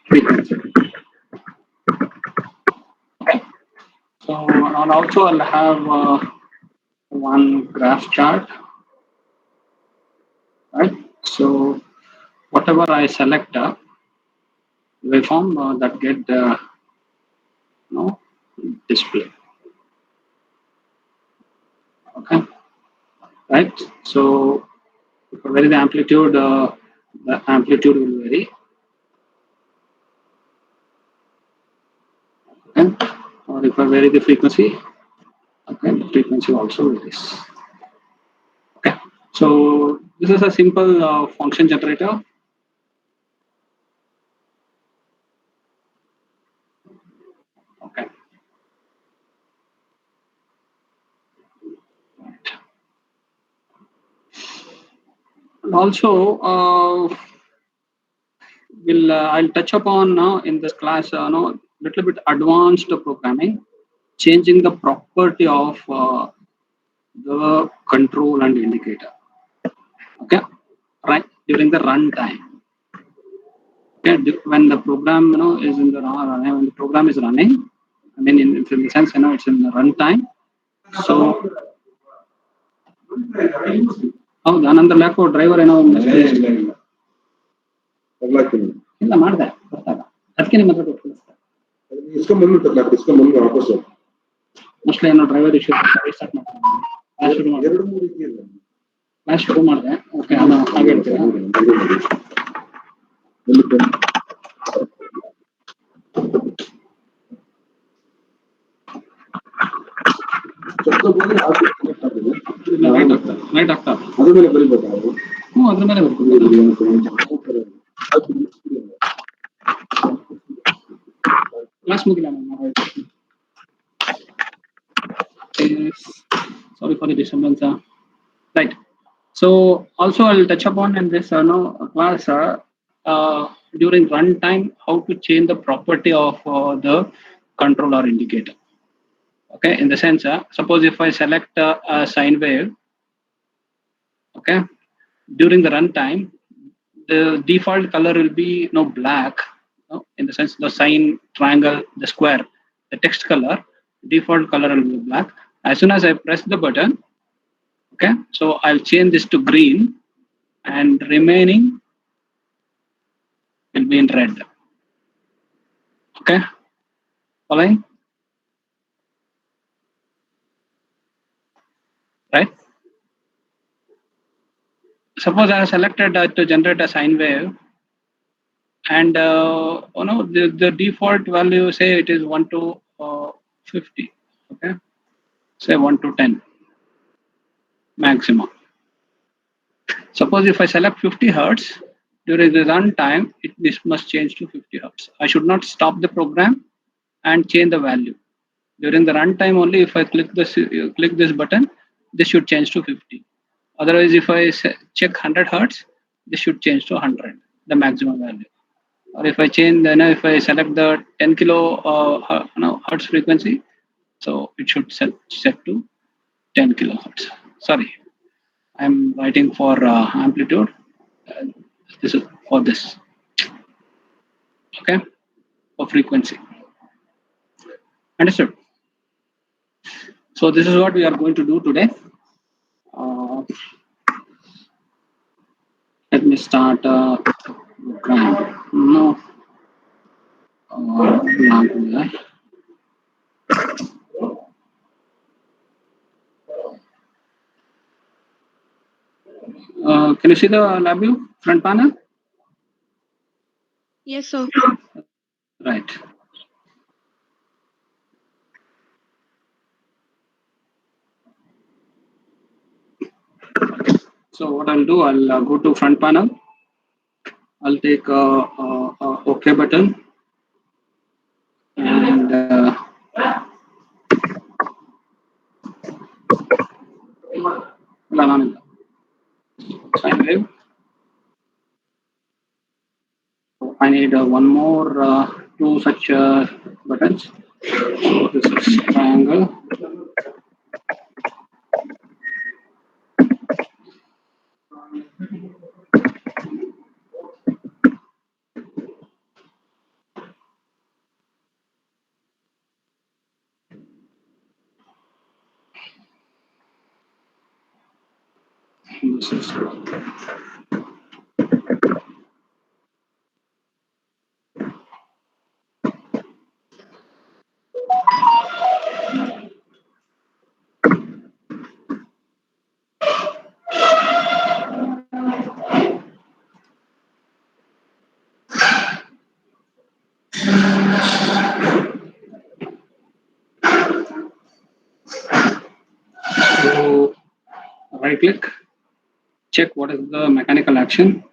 frequency. Okay. So and also I'll have one graph chart, right? So whatever I select waveform that get no display. Okay, right? So if I vary the amplitude will vary. Okay, or if I vary the frequency, okay, the frequency also varies. Okay, so this is a simple function generator. Okay. And also, I'll touch upon in this class, little bit advanced programming, changing the property of the control and indicator. Okay, right during the runtime. Okay, when the program is in the when the program is running, I mean in the sense it's in the runtime. So ಹೌದು ನಂತರ ಲ್ಯಾಪ್ driver ಏನೋ ಇಲ್ಲ ಮಾಡಿದೆ ಗೊತ್ತಾಗ ಅದಕ್ಕೆ ನಿಮ್ಮ ಹತ್ರ mostly ಏನೋ ಡ್ರೈವರ್ ಇಶ್ಯೂ ಸ್ಟಾರ್ಟ್ ಮಾಡ್ತಾರೆ ಕ್ಲಾಸ್ ಶುರು ಮಾಡಿದೆ ಓಕೆ ನಾನು ಹಾಗೆ ಹೇಳ್ತೀರಾ ರೈಟ್ ಆಗ್ತಾ ಅದ್ರ ಮೇಲೆ ಬರೀಬೇಕಾ ಅದ್ರ ಮೇಲೆ ಬರ್ತೀವಿ class ಮುಗಿಲ್ಲ sorry for the disturbance right. So also I'll touch upon in this class during runtime how to change the property of the controller indicator. Okay, in the sense suppose if I select a sine wave, okay, during the runtime the default color will be black, in the sense the sine, triangle, the square, the text color, default color will be black. As soon as I press the button, okay, so I'll change this to green and remaining will be in red. Okay, following? Right? Suppose I have selected to generate a sine wave, and the default value, say it is 1 to 50. Okay, say 1 to 10 maximum. Suppose if I select 50 hertz during the runtime, this must change to 50 hertz. I should not stop the program and change the value. During the runtime only, if I click this button, this should change to 50. Otherwise, if I check 100 hertz, this should change to 100, the maximum value. Or if I change, if I select the 10 kilo hertz frequency, so it should set to 10 kilohertz. Sorry, I'm writing for amplitude. This is for this. Okay, for frequency. Understood? So this is what we are going to do today. Let me start program. No. Can you see the lab view front panel? Yes, sir. Right. So what I'll do, I'll go to front panel. I'll take OK button, and sine wave. I need one more two such buttons. So this is triangle. this is so right click, check what is the mechanical action.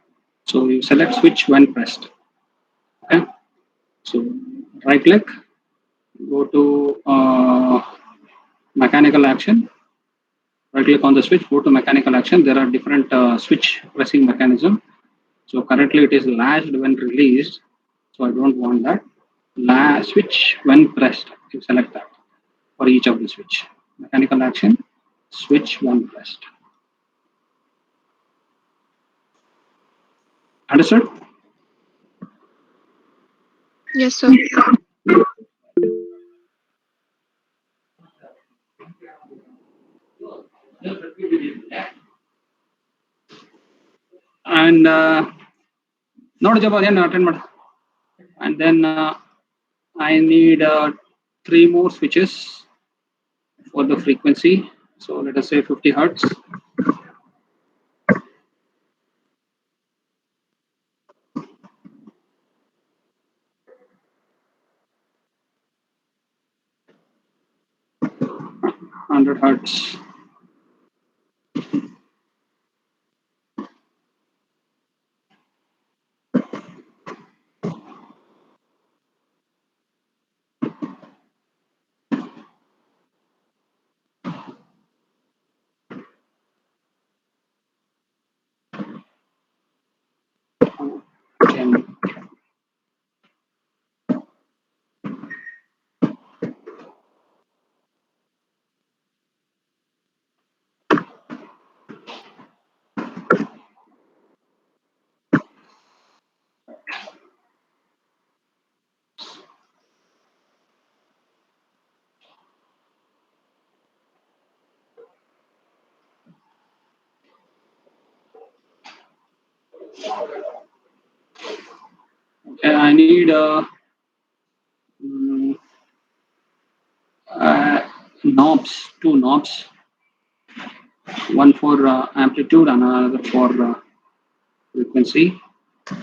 So you select switch when pressed. Okay. So right click, go to mechanical action. Right click on the switch, go to mechanical action. There are different switch pressing mechanism. So currently it is latched when released. So I don't want that. Switch when pressed. You select that for each of the switch. Mechanical action, switch when pressed. Understood? Yes, sir. And ನೋಡಿ ಜಪ ಅದೇನು attend ಮಾಡ. And then I need three more switches for the frequency. So let us say 50 hertz. Hundred hertz. Ten. Okay, I need mm, knobs, two knobs, one for amplitude and another for frequency.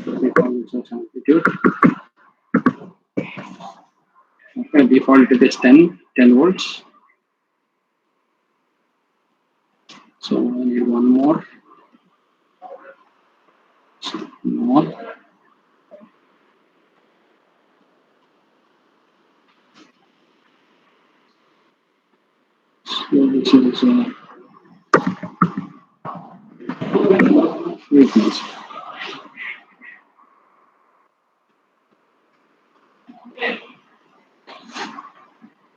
So we call it as amplitude. Okay, default it is 10 volts. So I need one more knob. So this is frequency.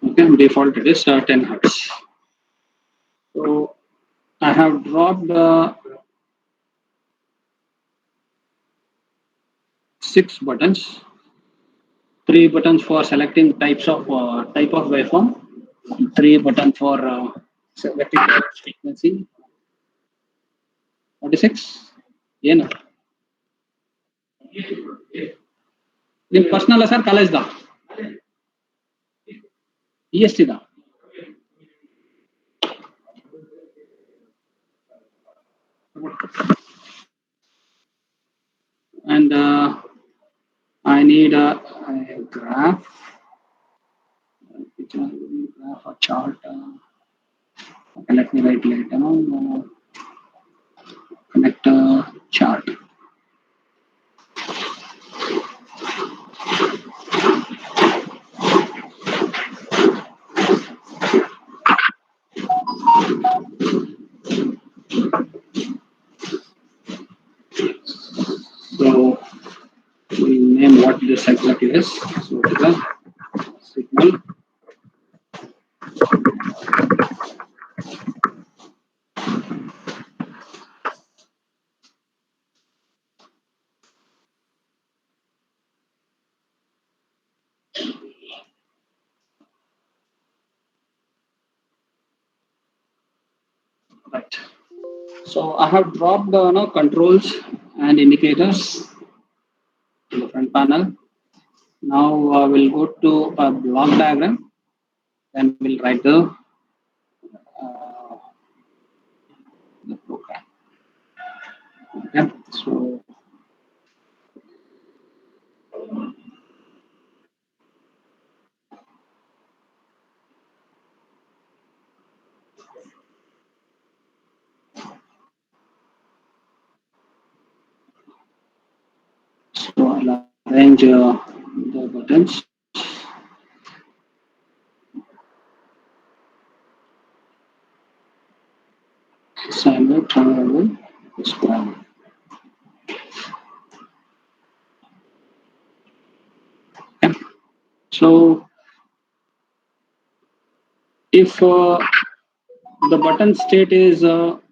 Okay, default it is 10 hertz. So I have dropped six buttons. Three buttons for selecting type of waveform. Three button for selecting the frequency. 46 ಏನು ನಿಮ್ personal sir ಕಾಲೇಜ್ದ E S ಟಿದ and I need a graph, graph or chart. Okay, let me write later on. Connect a chart. So we name what this exactly is. So it is a signal. Right. So I have dropped the controls and indicators in the front panel. Now we'll go to a block diagram. Then we'll write uh, the program. Okay. So I'll arrange the buttons. Assignment, triangle, square. Okay. So if the button state is 0,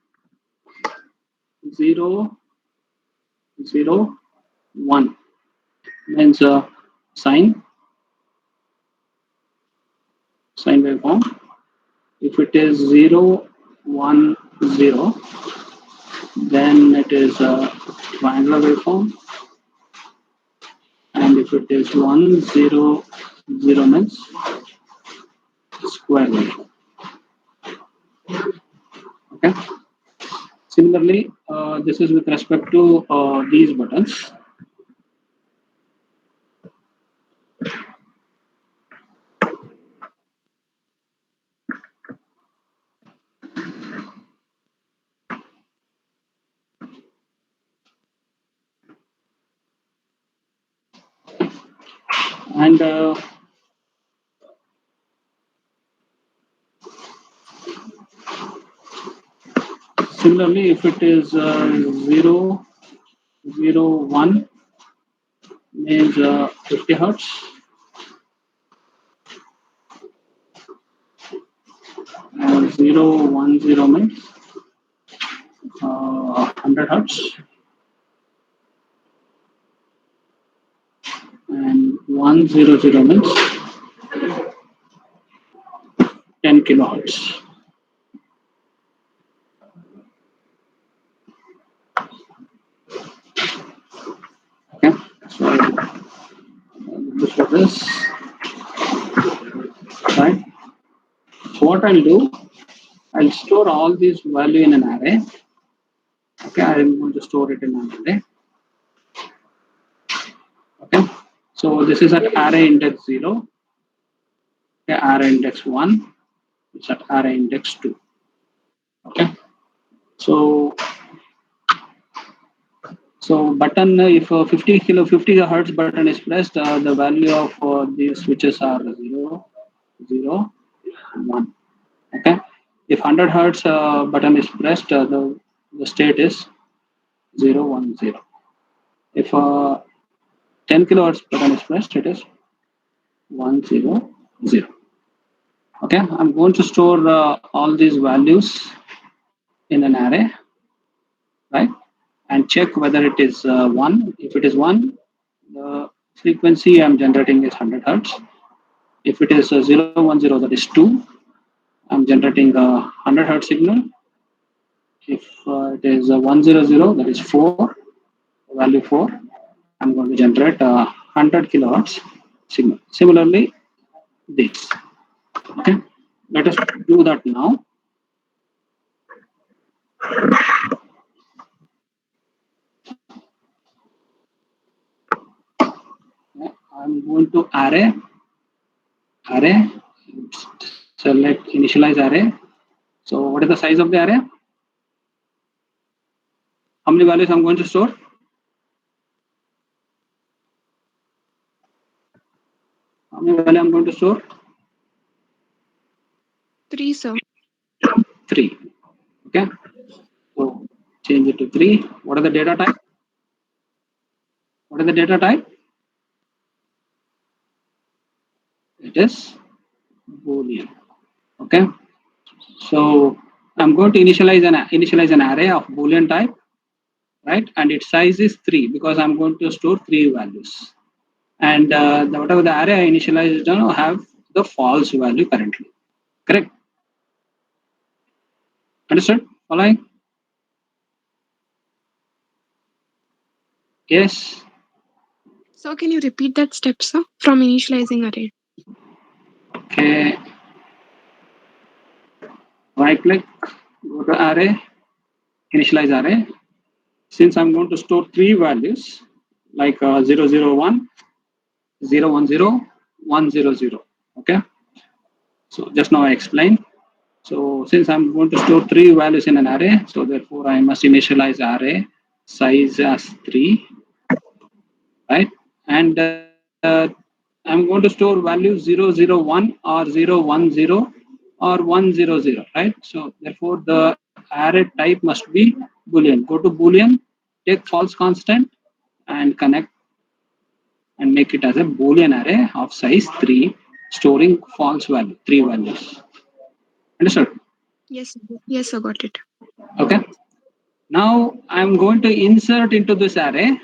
0, 1, means sine waveform. If it is 0, 1, 0, then it is a triangular waveform. And if it is 1, 0, 0 means square waveform. Okay. Similarly, this is with respect to these buttons. And similarly, if it is 0, 0, 1 means 50 hertz. 0, 1, 0 means 100 hertz. And 1, 0, 0 means 10 kilohertz. Okay. So this is this. Right. So what I'll do, I'll store all these value in an array. Okay, I'm going to store it in an array. Okay, so this is at array index 0, okay, array index 1, it's at array index 2. Okay, so button, if 50 hertz button is pressed, the value of these switches are 0, 0, 1. Okay, if 100 hertz button is pressed, the state is 0, 1, 0. If 10 kilohertz button is pressed, it is 1, 0, 0. Okay, I'm going to store all these values in an array, right? And check whether it is 1. If it is 1, the frequency I'm generating is 100 hertz. If it is 0, 1, 0, that is 2, I'm generating a 100 hertz signal. If it is 1, 0, 0, that is 4, value 4, I'm going to generate a 100 kilohertz signal. Similarly, this. Okay, let us do that now. I'm going to array, select initialize array. So what is the size of the array? How many values I'm going to store? How many values I'm going to store? 3, sir. 3. Okay. So change it to 3. What are the data type? What is the data type? It is Boolean. Okay. So I'm going to initialize an array of Boolean type, right? And its size is 3 because I'm going to store 3 values. And whatever the array I initialized have the false value currently. Correct? Understood? Following? Yes. So can you repeat that step, sir? From initializing array. Okay. Right click, go to array, initialize array. Since I'm going to store three values like 001, 010, 100. Okay. So just now I explained. So since I'm going to store three values in an array, so therefore I must initialize array size as 3, right? And I'm going to store value 001 or 010 or 100, right? So therefore the array type must be Boolean. Go to Boolean, take false constant and connect and make it as a Boolean array of size 3, storing false value, 3 values. Understood? Yes, sir. Yes, sir, got it. Okay. Now I'm going to insert into this array.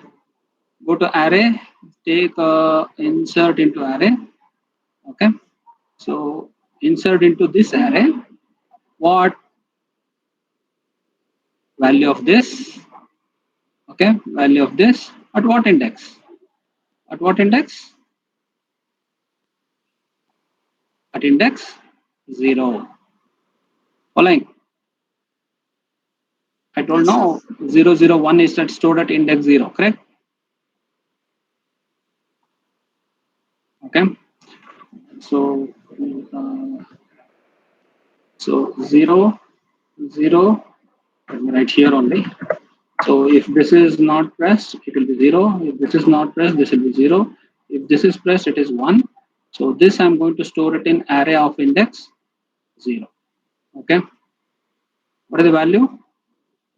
Go to array, take insert into array. Okay. So insert into this array. What value of this? Okay. Value of this at what index? At what index? At index 0. Following. I told Yes, sir. now 001 is stored at index 0. Correct. Okay. So uh, so 0, right here only. So if this is not pressed, it will be 0. If this is not pressed, this will be 0. If this is pressed, it is 1. So this I'm going to store it in array of index 0. Okay. What is the value?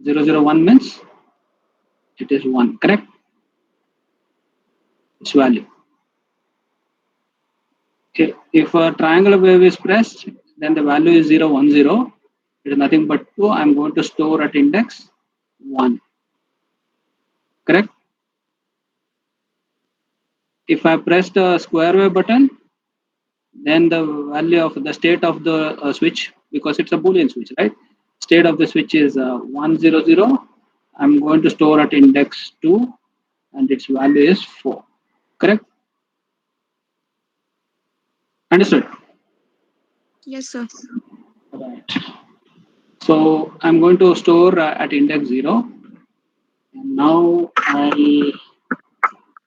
001 means it is 1. Correct? Its value. Okay. If a triangular wave is pressed, then the value is 010. It is nothing but 2. I'm going to store at index 1. Correct? If I press the square wave button, then the value of the state of the switch, because it's a boolean switch, right? State of the switch is 100. I'm going to store at index 2 and its value is 4. Correct? Understood? Yes, sir. Right. So I'm going to store at index 0, and now I'll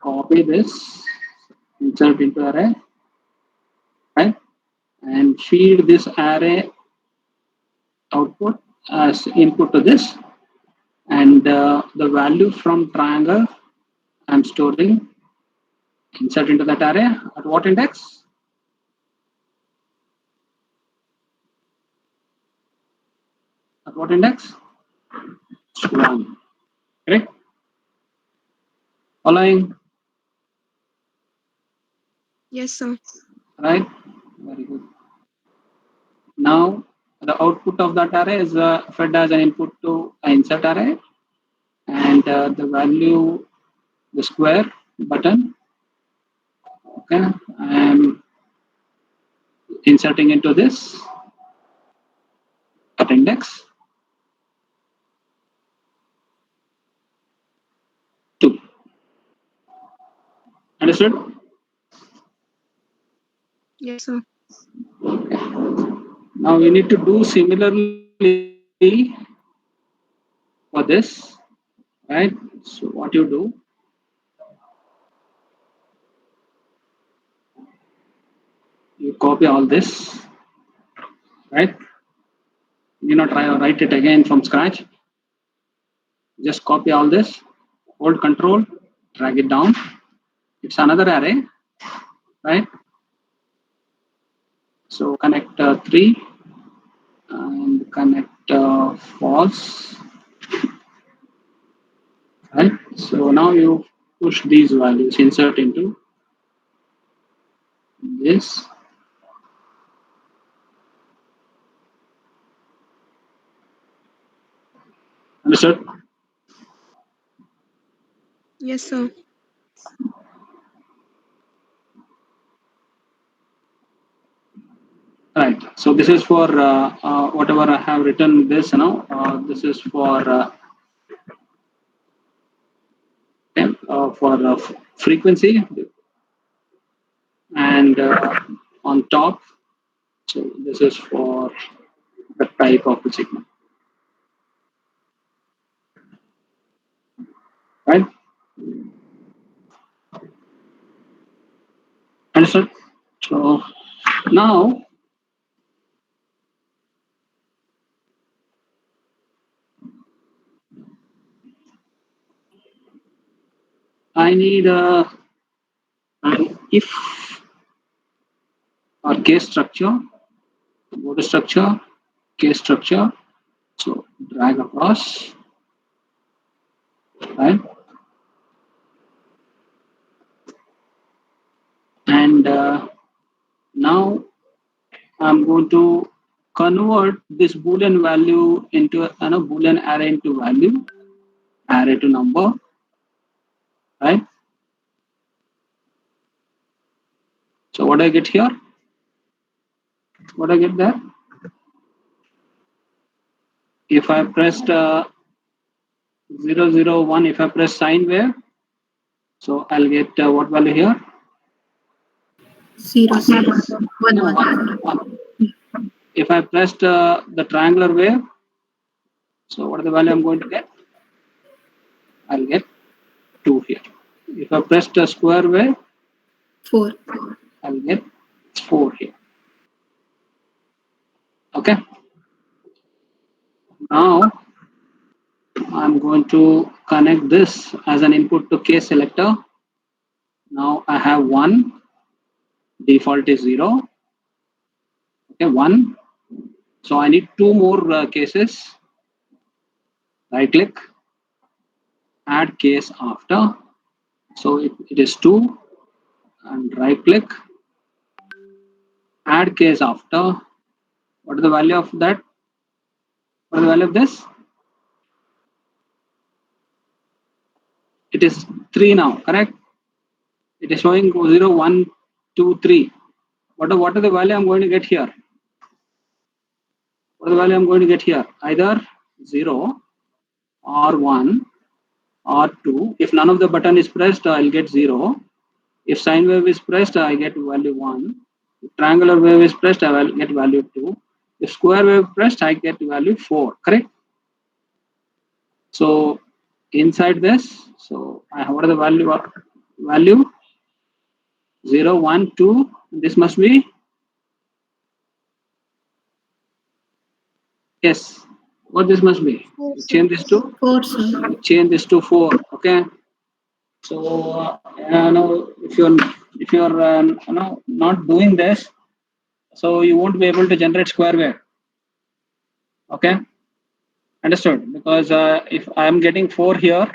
copy this, insert into array, right? And feed this array output as input to this, and the value from triangle I'm storing, insert into that array at what index? At what index? 1. Correct? Following, Yes, sir. right? Very good. Now the output of that array is fed as an input to insert array, and the value, the square button. Okay, I'm inserting into this at index 2. Understood? Yes, sir. Now we need to do similarly for this, right? So what you do, you copy all this, right? You not try or write it again from scratch. Just copy all this, hold control, drag it down. It's another array, right? So connect 3 and connect false, right? So now you push these values, insert into this. Understood? Yes, sir. Right. So this is for whatever I have written this, this is for, okay. for frequency, and on top, so this is for the type of the signal, right? Understood? So now I need an if or case structure, go to structure, case structure, so drag across, right? And now I'm going to convert this boolean value into boolean array into value, array to number, right? So what I get here? What I get there? If I pressed 001, if I press sine wave, so I'll get what value here? 0, 0, 1, 1. 1. If I pressed the triangular wave, so what is the value I'm going to get? I'll get 2 here. If I pressed a square wave, 4. I'll get 4 here. Okay. Now I'm going to connect this as an input to case selector. Now I have 1, default is 0. Okay, 1. So I need 2 more cases. Right click, add case after. So it is 2, and right click, add case after. What is the value of that? What is the value of this? It is 3 now, correct? It is showing 0, 1, 2, 3. What is the value I'm going to get here? What is the value I'm going to get here? Either 0 or 1 or 2. If none of the button is pressed, I'll get 0. If sine wave is pressed, I get value 1. If triangular wave is pressed, I will get value 2. If square wave pressed, I get value 4. Correct? So inside this, so what are the value 0, 1, 2. This must be, yes. What this must be? Change this to 4, sir. change this to 4. Okay. So now if you're not doing this, so you won't be able to generate square wave. Okay, understood? Because if I am getting 4 here,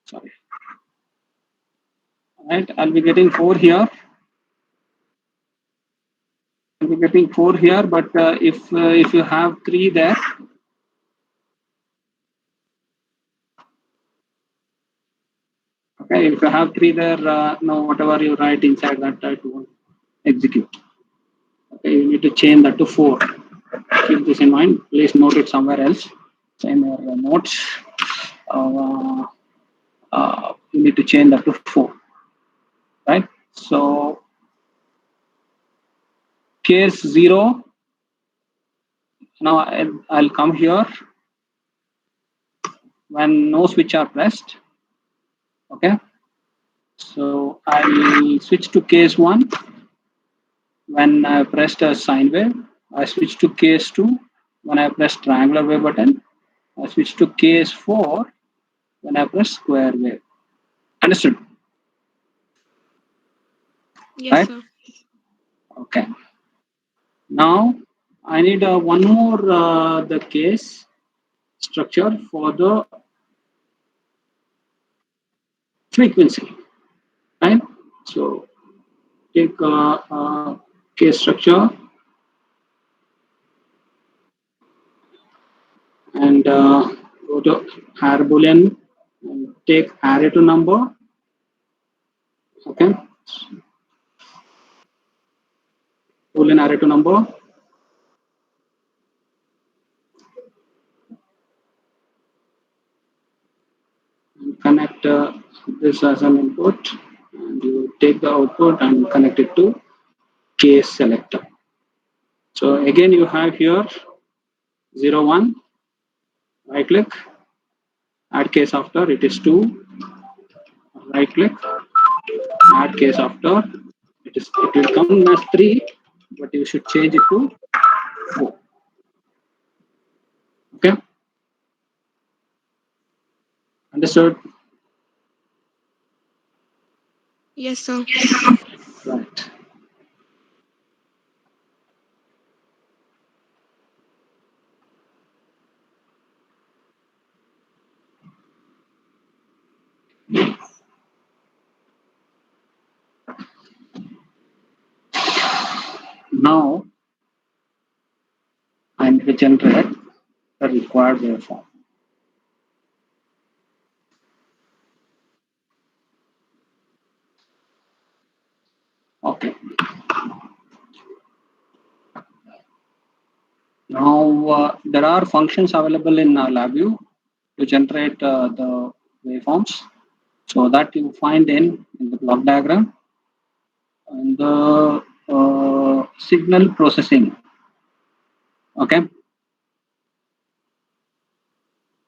sorry, right? I'll be getting 4 here. I'll be getting 4 here, but if you have 3 there, okay, if you have 3 there, no, whatever you write inside that, it won't execute. Okay, you need to change that to 4. Keep this in mind. Please note it somewhere else. In your notes, you need to change that to 4. Right? So case 0. Now I'll come here when no switch are pressed. Okay. So I'll switch to case 1 when I pressed a sine wave. I switch to case 2 when I press triangular wave button. I switch to case 4 when I press square wave. Understood? Yes, right? sir. Okay. Now I need one more the case structure for the frequency, right? So take case structure and go to array boolean and take array to number. Okay, boolean array to number. And connect this as an input, and you take the output and connect it to case selector. So again, you have here 0, 1, right click, add case after, it is 2, right click, add case after, it will come as 3, but you should change it to 4. Okay, understood? Yes, sir. Right. Now I need to generate the required waveform. Okay. Now there are functions available in LabVIEW to generate the waveforms. So that you find in the block diagram and the signal processing. Okay.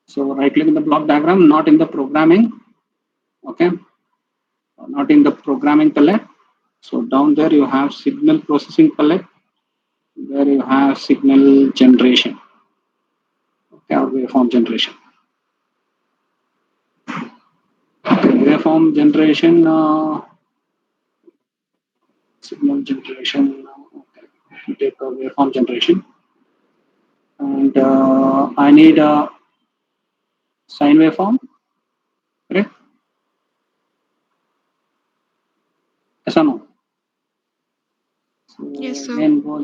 So right click in the block diagram, not in the programming. Okay. Not in the programming palette. So down there you have signal processing palette. There you have signal generation. Okay, or waveform generation. Okay, waveform generation, signal generation. Okay, you take a waveform generation, and I need a sine waveform. Correct? Yes or no? So Yes, sir. again go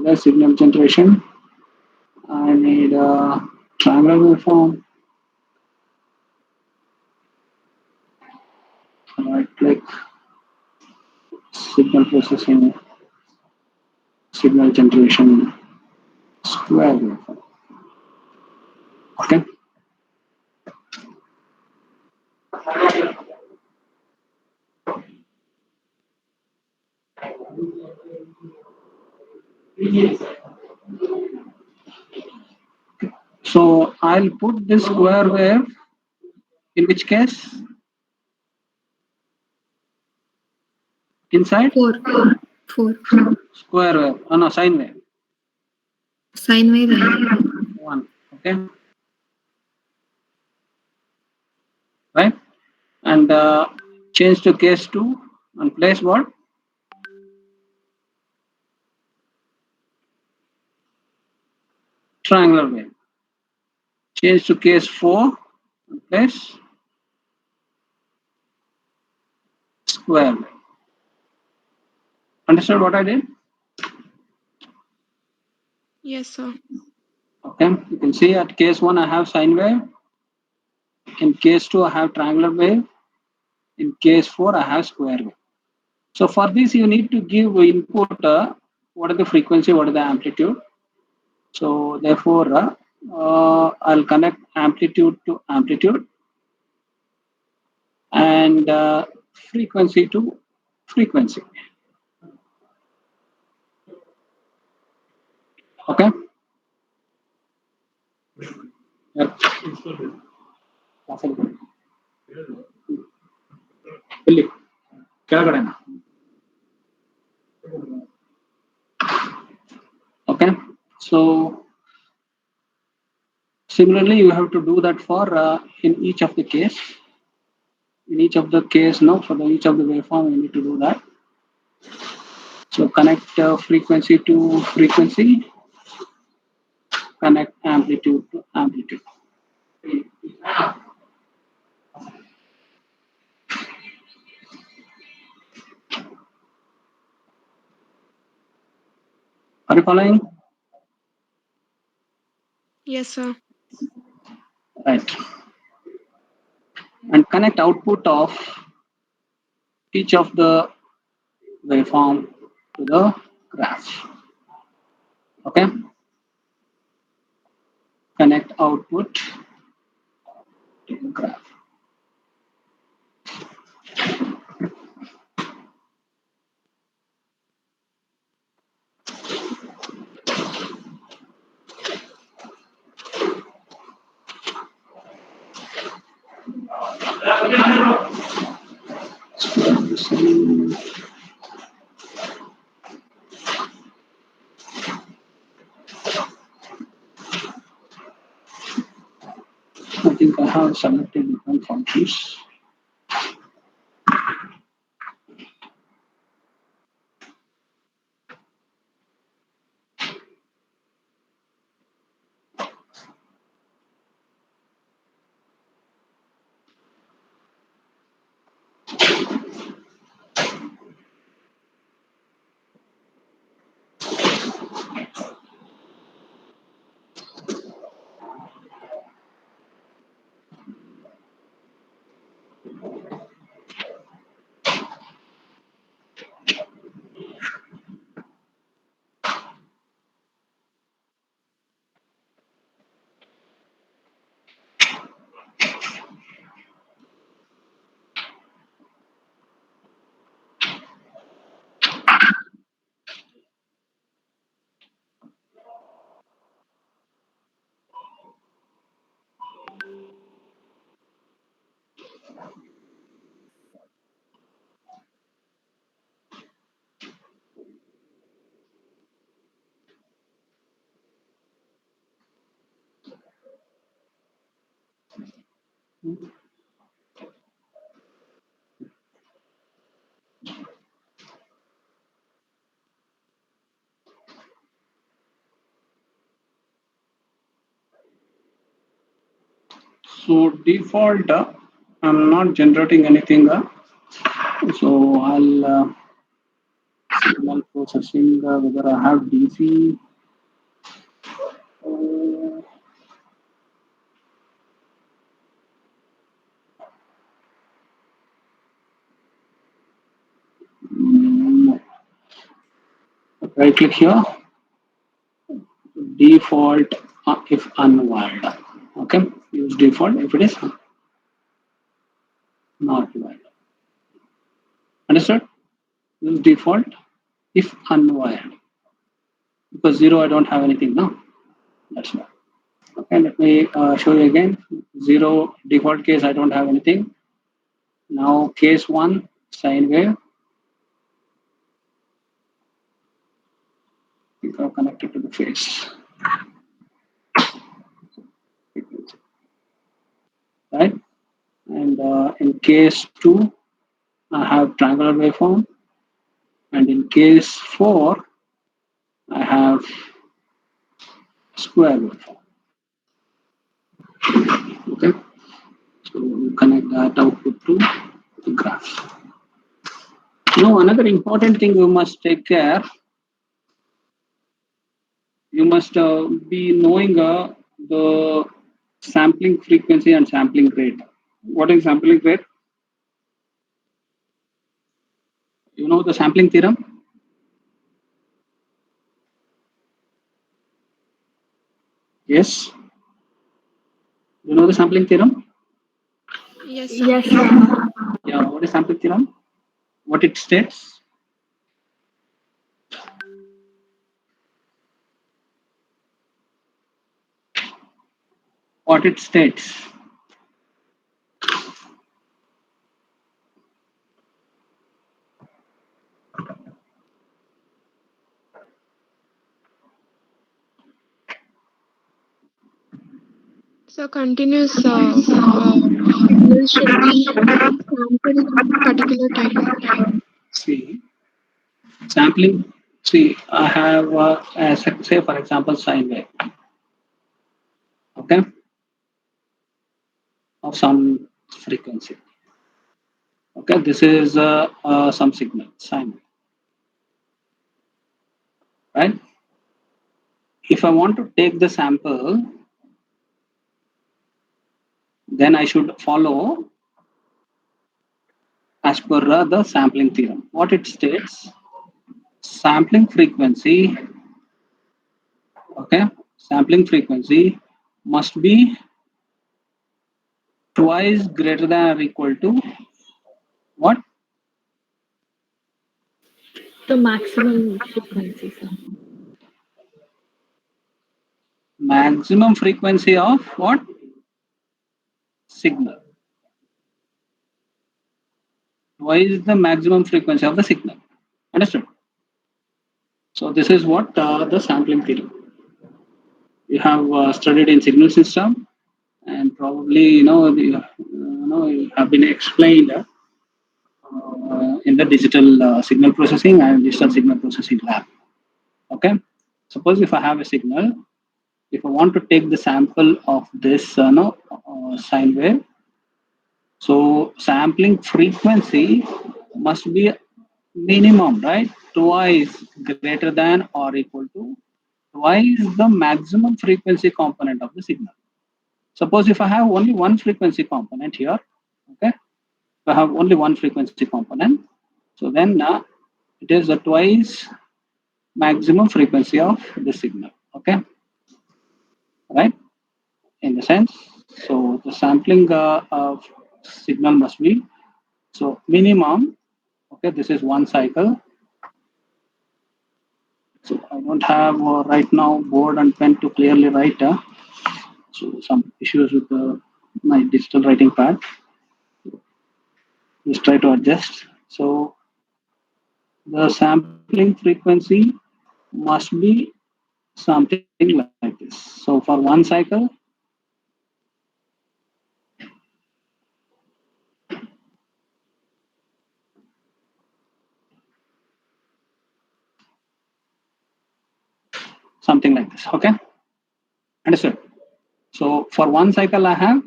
there, signal generation. I need a triangular waveform. Right click, signal processing, signal generation, square waveform. Okay. So I'll put this square wave in which case inside 4. 4. square wave. Oh no, sine wave. Sine wave and 1. Okay. Right. And change to case 2 and place what? Triangular wave. Change to case 4 and place square wave. Understood what I did? Yes, sir. Okay. You can see at case 1 I have sine wave. In case 2 I have triangular wave. In case 4 I have square wave. So for this you need to give input what is the frequency, what is the amplitude. So therefore I'll connect amplitude to amplitude and frequency to frequency. Okay. Yep. ಇಲ್ಲಿ ಕೆಳಗಡೆನಾ? Okay. So similarly, you have to do that for in each of the case. In each of the case, no, for each of the waveform, you need to do that. So connect frequency to frequency, connect amplitude to amplitude. Are you following? Yes, sir. Right. And connect output of each of the waveform to the graph. Okay. Connect output to the graph. I think I have selected different functions. So default, I'm not generating anything. So I'll signal processing whether I have DC. Uh, no. Right click here. Default if unwired. Okay, use default if it is not wired. Understood? Use default if unwired. Because 0 I don't have anything now. That's why. Okay, let me show you again. 0 default case I don't have anything. Now case 1 sine wave. We are connected to the face. Right? And in case 2 I have triangular waveform. And in case 4 I have square waveform. Okay, so we connect that output to the graph. Now, another important thing you must take care. You must be knowing the sampling frequency and sampling rate. What is sampling rate? You know the sampling theorem? Yes. You know the sampling theorem? Yes, sir. Yes, sir. Yeah. What is sampling theorem? What it states? What it states? So continuous signal should be sampled particular time. See, sampling. See, I have say for example sine wave. Okay, of some frequency. Okay, this is some signal sine wave, right? If I want to take the sample, then I should follow as per the sampling theorem. What it states, sampling frequency, okay, sampling frequency must be twice greater than or equal to what? The maximum frequency, sir. Maximum frequency of what? Signal. twice the maximum frequency of the signal. Understood? So this is what the sampling theory. You have studied in signal system, and probably you have been explained in the digital signal processing and digital signal processing lab. Okay. Suppose if I have a signal, if I want to take the sample of this sine wave, so sampling frequency must be minimum, right? Twice greater than or equal to twice the maximum frequency component of the signal. Suppose if I have only one frequency component here, okay, if I have only one frequency component, so then it is a twice maximum frequency of the signal, okay, right? In the sense, so the sampling of signal must be so minimum, okay, this is one cycle. So I don't have right now board and pen to clearly write. So some issues with my digital writing pad. Just try to adjust. So the sampling frequency must be something like this. So for one cycle, something like this. Okay, understood. So for one cycle, I have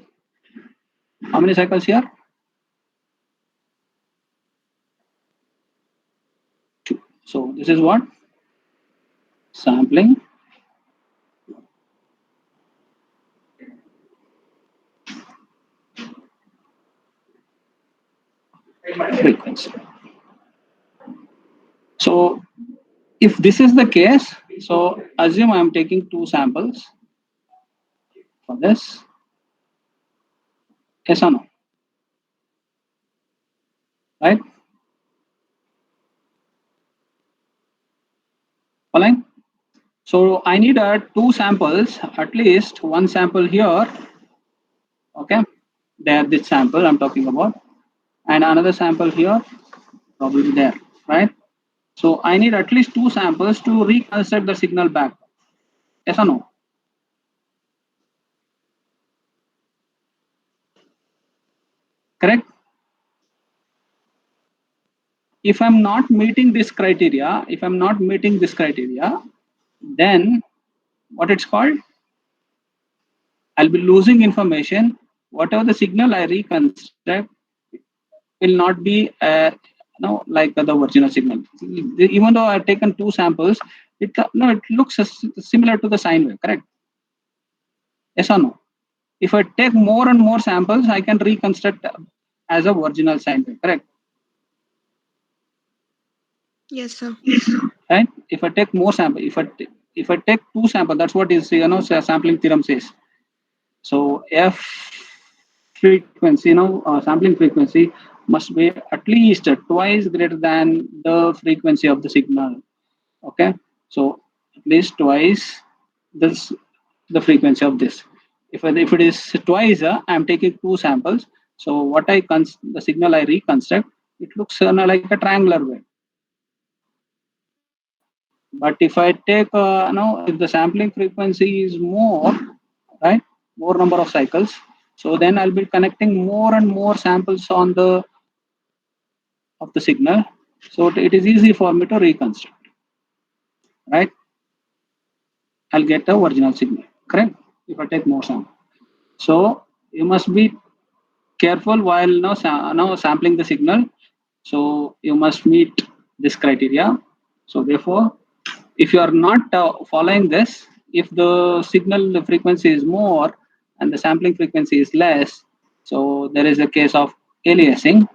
how many cycles here? 2. So this is what sampling frequency. So if this is the case, so assume I am taking 2 samples for this. Yes or no? Right? Following? So I need 2 samples, at least one sample here. Okay, there this sample I'm talking about, and another sample here, probably there, right? So I need at least 2 samples to reconstruct the signal back. Yes or no? Correct? If I'm not meeting this criteria, then what it's called? I'll be losing information. Whatever the signal I reconstruct will not be like the original signal. Even though I've taken 2 samples, it looks similar to the sine wave. Correct? Yes or no? If I take more and more samples, I can reconstruct as a original sine wave. Correct? Yes, sir. Right? If I take more sample, if I take 2 samples, that's what is sampling theorem says. So f frequency, sampling frequency must be at least twice greater than the frequency of the signal. Okay, so at least twice this the frequency of this. If it is twice, I'm taking 2 samples. So what the signal I reconstruct, it looks like a triangular wave. But if I take if the sampling frequency is more, right, more number of cycles, so then I'll be connecting more and more samples on the of the signal, so it is easy for me to reconstruct, right? I'll get the original signal, correct, if I take more sample. So you must be careful while now sampling the signal. So you must meet this criteria. So therefore, if you are not following this, if the signal frequency is more and the sampling frequency is less, so there is a case of aliasing.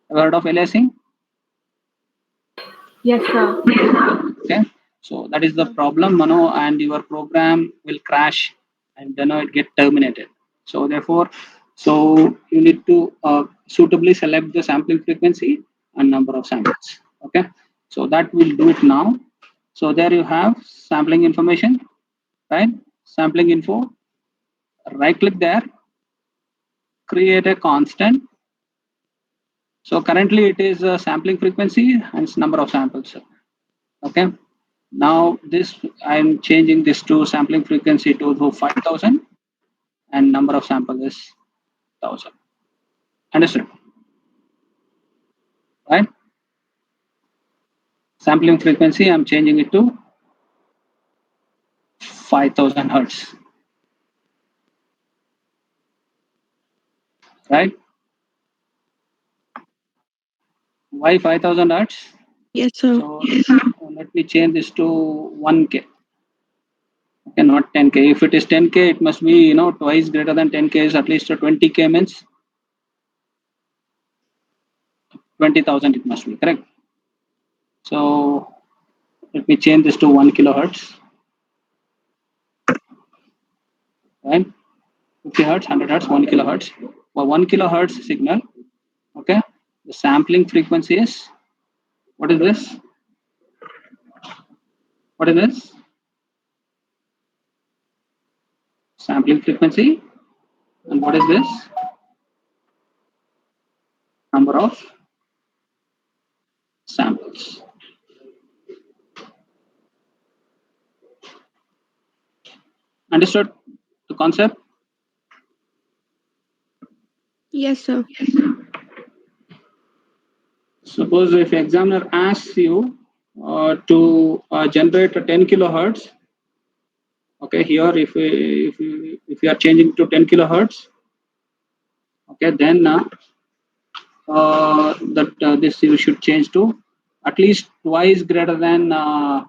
Have you heard of aliasing? Yes, sir. Okay, so that is the problem, and your program will crash and then it get terminated. So therefore, so you need to suitably select the sampling frequency and number of samples. Okay, so that will do it now. So there you have sampling information, right? Sampling info. Right click there, create a constant, So currently it is sampling frequency and number of samples. Okay. Now this I'm changing this to sampling frequency to 5,000 and number of samples is 1,000. Understood? Right? Sampling frequency I'm changing it to 5,000 hertz. Right? Why 5,000 hertz? Yes, sir. So let me change this to 1K. Okay, not 10K. If it is 10K, it must be twice greater than 10K is at least 20K means 20,000 it must be, correct? So let me change this to 1 kilohertz, right? 50 hertz, 100 hertz, 1 kilohertz. For 1 kilohertz signal, okay, the sampling frequency is, what is this? What is this? Sampling frequency. And what is this? Number of samples. Understood the concept? Yes, sir. Suppose if examiner asks you to generate a 10 kilohertz, okay, here if you are changing to 10 kilohertz, okay, then this you should change to at least twice greater than that,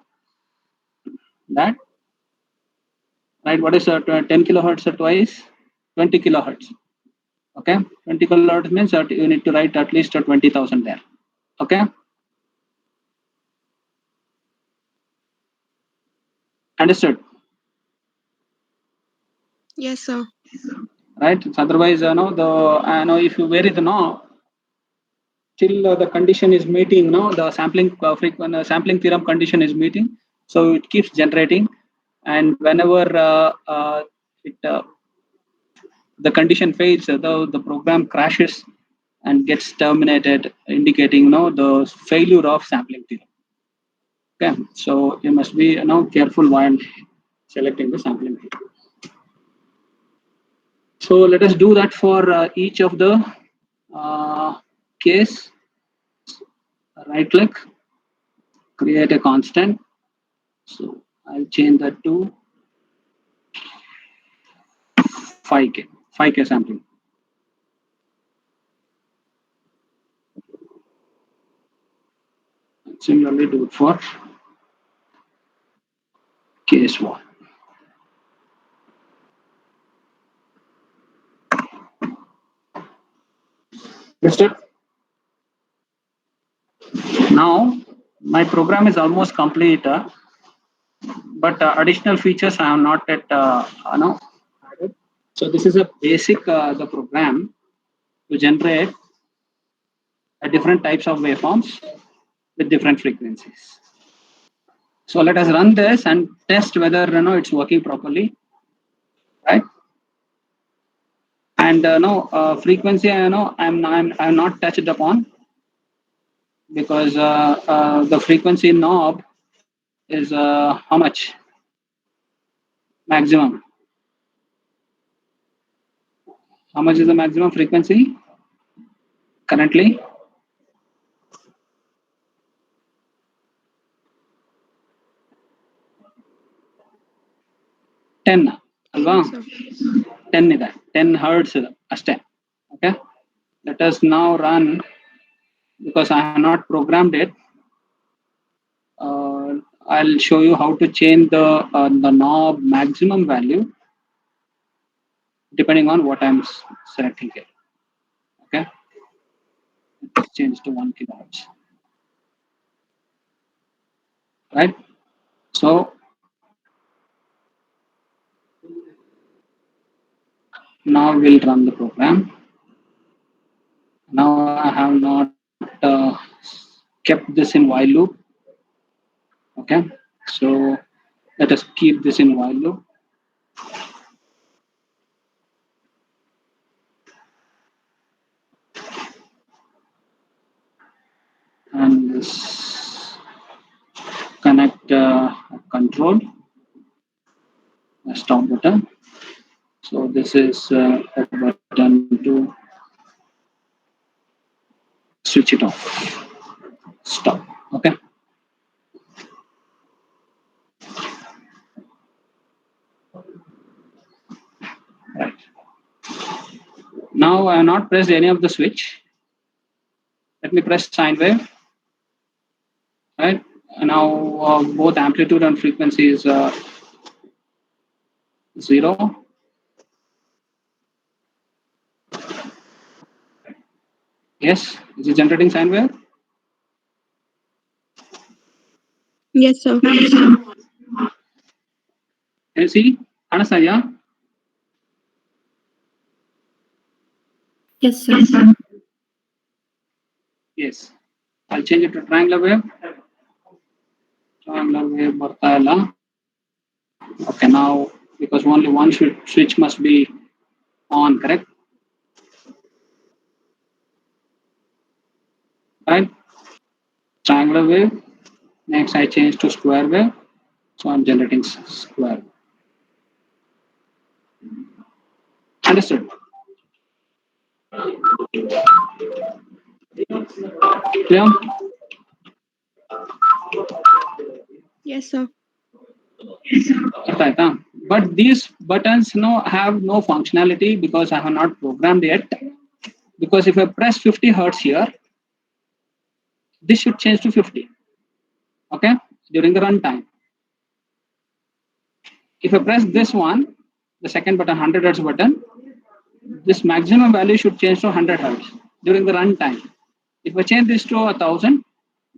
right? What is 10 kilohertz twice? 20 kilohertz. Okay, 20 kilohertz means that you need to write at least 20,000 there. Okay, understood? Yes, sir. Right? So otherwise, if you vary the knob, till the condition is meeting, the sampling theorem condition is meeting, so it keeps generating, and whenever the condition fails, the program crashes and gets terminated, indicating the failure of sampling theorem. Okay, so you must be careful while selecting the sampling theorem. So let us do that for each of the case. Right click, create a constant. So I'll change that to 5K, 5K sampling. Similarly, do it for case 1. Understood? Now, my program is almost complete, but additional features I have not yet added. So this is a basic the program to generate different types of waveforms with different frequencies. So let us run this and test whether it's working properly, right? And frequency I'm not touched upon, because the frequency knob is how much maximum? How much is the maximum frequency currently? 10 ಅಲ್ವಾ? 10 ಇದೆ, 10 hertz ಇದೆ ಅಷ್ಟೇ. Okay, let us now run, because I have not programmed it. I'll show you how to change the knob maximum value depending on what I'm selecting here. Okay, let's change to 1 kilohertz. Right, so now we'll run the program. Now I have not kept this in while loop. Okay, so let us keep this in while loop. and this connect control stop button. So this is a button to switch it off. Stop. Okay. Right. Now I have not pressed any of the switch. Let me press sine wave. Right. And now both amplitude and frequency is 0. Yes. Is it generating sine wave? Yes, sir. Can you see? Anastasia? Yes, sir. Yes. I'll change it to triangular wave. Triangular wave ಬರ್ತಾ ಇಲ್ಲ. Okay, now because only one switch must be on, correct? Right? Triangular wave. Next, I change to square wave. So I'm generating square. Understood? Yeah. Yes, sir. Right, huh? But these buttons have no functionality because I have not programmed yet. Because if I press 50 hertz here, this should change to 50. Okay, during the runtime. If I press this one, the second button, 100 hertz button, this maximum value should change to 100 hertz during the runtime. If I change this to 1000,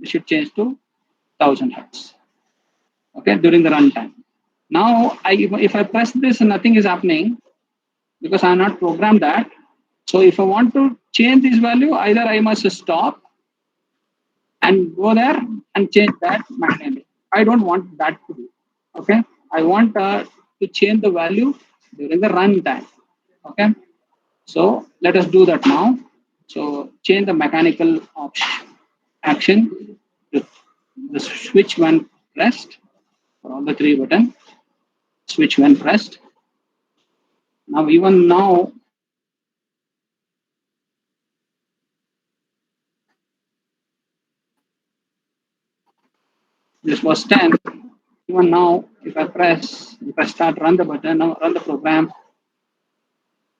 it should change to 1000 hertz. Okay, during the runtime. Now, if I press this, nothing is happening because I have not programmed that. So if I want to change this value, either I must stop and go there and change that manually. I don't want that to do. Okay, I want to change the value during the runtime. Okay, so let us do that now. So change the mechanical action to the switch when pressed for all the 3 buttons. Switch when pressed. Now even now this was 10. Even now, if I start run the button, now run the program.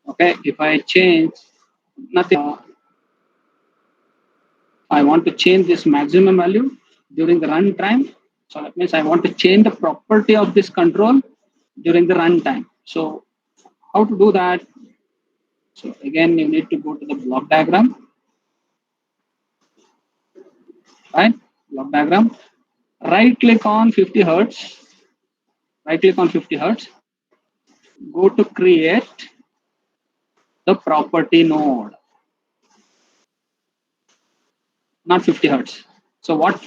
Okay, if I change nothing, I want to change this maximum value during the runtime. So that means I want to change the property of this control during the runtime. So how to do that? So again, you need to go to the block diagram, right? Block diagram. Right click on 50 hertz. Right click on 50 hertz. Go to create the property node, not 50 hertz. So what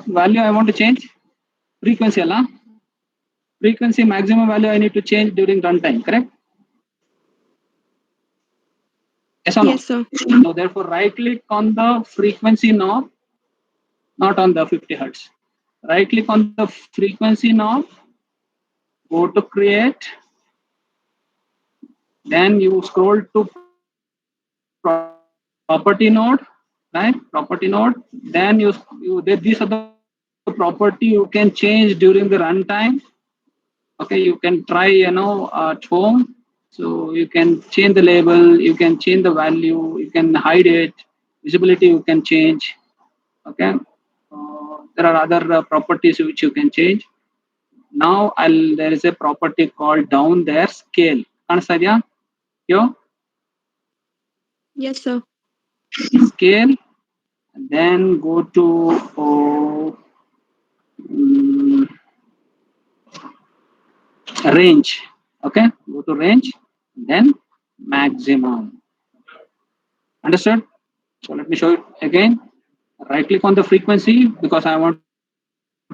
value I want to change? Frequency, Allah. Frequency maximum value I need to change during runtime, correct? Yes or no? Yes, sir. So therefore, right click on the frequency knob, not on the 50 hertz. Right click on the frequency knob, go to create, then you scroll to property node, right? Property node. Then these are the property you can change during the runtime. Okay, you can try at home. So you can change the label, you can change the value, you can hide it, visibility you can change. Okay, there are other properties which you can change. Now there is a property called down there scale. Understand? Yo, Yes, sir. scale. Then go to mm, range. Okay, go to range. Then maximum. Understood? So let me show you again. Right click on the frequency because I want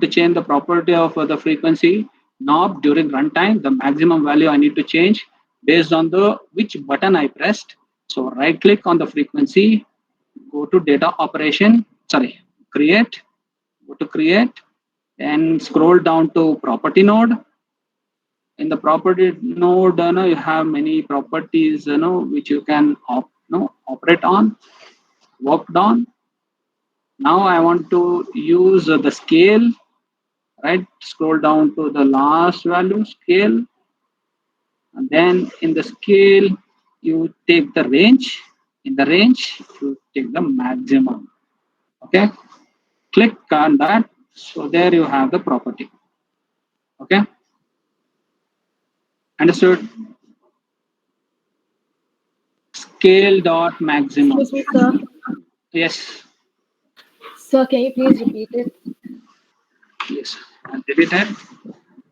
to change the property of the frequency knob during runtime. The maximum value I need to change based on the which button I pressed. So right click on the frequency, go to data operation, sorry, create, and scroll down to property node. In the property node, you have many properties, which you can operate on, worked on. Now I want to use the scale, right? Scroll down to the last value, scale, and then in the scale, you take the range. In the range, you take the maximum. Okay, click on that. So there you have the property. Okay, understood? Scale dot maximum. Excuse me, sir. Yes, Sir, can you please repeat it? yes. And repeat it.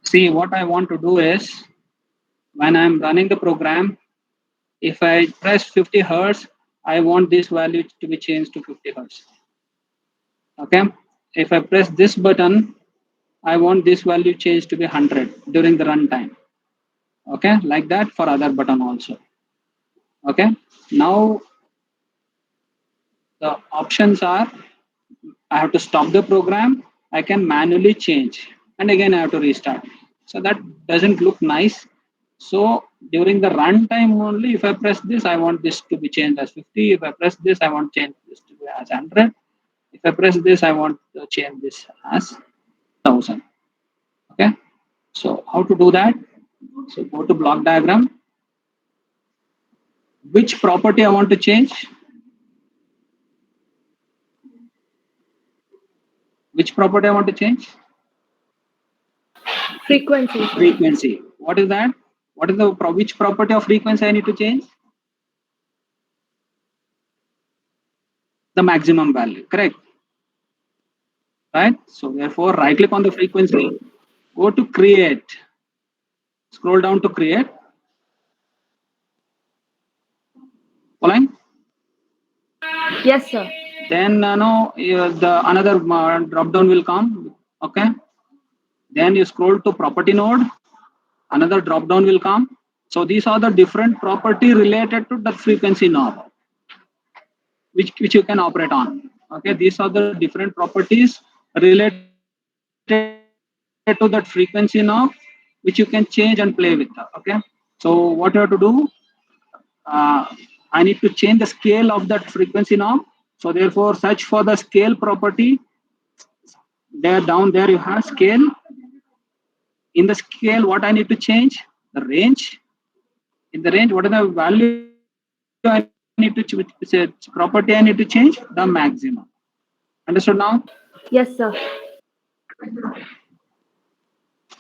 See, what I want to do is when I'm running the program, if I press 50 hertz, I want this value to be changed to 50 hertz. Okay. If I press this button, I want this value changed to be 100 during the runtime. Okay, like that for other button also. Okay. Now the options are: I have to stop the program, I can manually change, and again I have to restart. So that doesn't look nice. So during the runtime only, if I press this, I want this to be changed as 50. If I press this, I want change this to be as 100. If I press this, I want to change this as 1000. Okay. So how to do that? So go to block diagram. Which property I want to change? Which property I want to change? Frequency, sir. Frequency. What is that? What is the which property of frequency I need to change? The maximum value, correct? Right? So therefore, right click on the frequency, go to create, scroll down to create. Following? Yes, sir. Then the another drop down will come. Okay. Then you scroll to property node, another drop down will come. So these are the different property related to the frequency knob, which you can operate on. Okay, these are the different properties related to that frequency knob, which you can change and play with. Okay, so what you have to do? I need to change the scale of that frequency knob. So therefore, search for the scale property. There, down there, you have scale. In the scale, what I need to change? The range. In the range, what is the value I need to property I need to change? The maximum. Understood now? Yes, sir.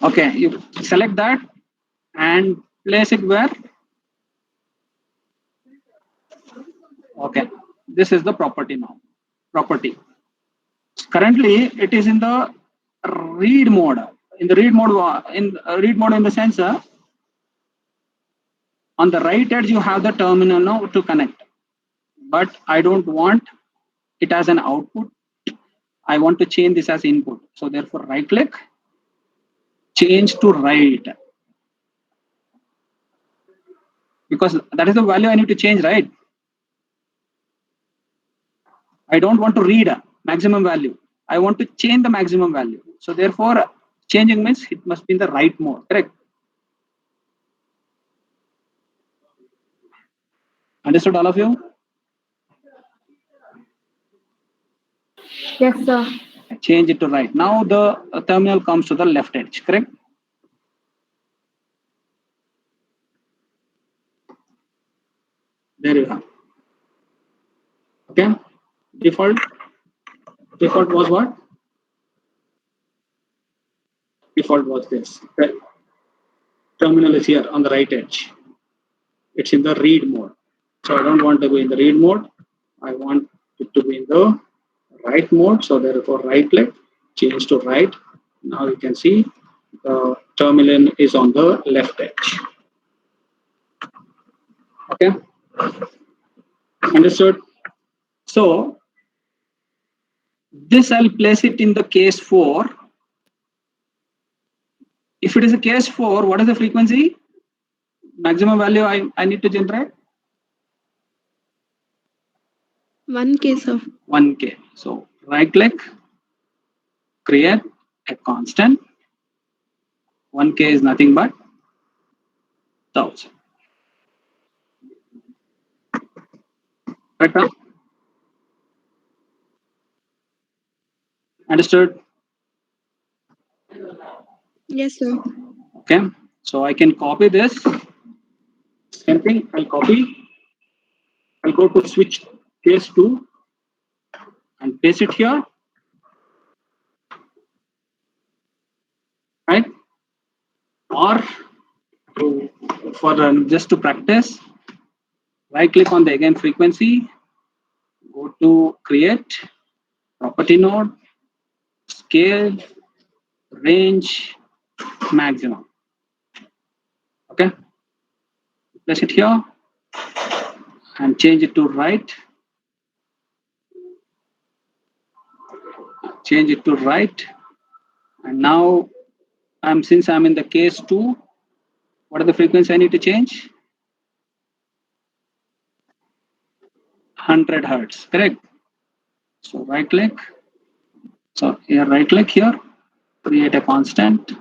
Okay, you select that and place it where? Okay, this is the property now. Property. Currently, it is in the read mode. In the read mode, in the sense, on the right edge you have the terminal now to connect. But I don't want it as an output. I want to change this as input. So therefore, right click, change to write. Because that is the value I need to change, right? I don't want to read a maximum value. I want to change the maximum value. So therefore, changing means it must be in the right mode, correct? Understood, all of you? Yes, sir. Change it to right. Now the terminal comes to the left edge, correct? There you have. Okay. Default was what? Default was this. Okay. Terminal is here on the right edge. It's in the read mode. So I don't want to be in the read mode. I want it to be in the write mode. So therefore, right click, change to write. Now you can see the terminal is on the left edge. Okay. Understood? So this I'll place it in the case 4. If it is a case 4, what is the frequency? Maximum value I need to generate? 1K, sir. 1K. So right click, create a constant. 1k is nothing but 1000. Right now? Understood? Yes, sir. Okay. So I can copy this. Same thing. I'll copy. I'll go to switch case 2 and paste it here. Right? Or for just to practice, right click on the again frequency, go to create, property node, scale, range, maximum. Okay. Place it here and change it to right. Change it to right. And now since I'm in the case 2, what are the frequency I need to change? 100 hertz, correct? So right click. So here right click here, create a constant.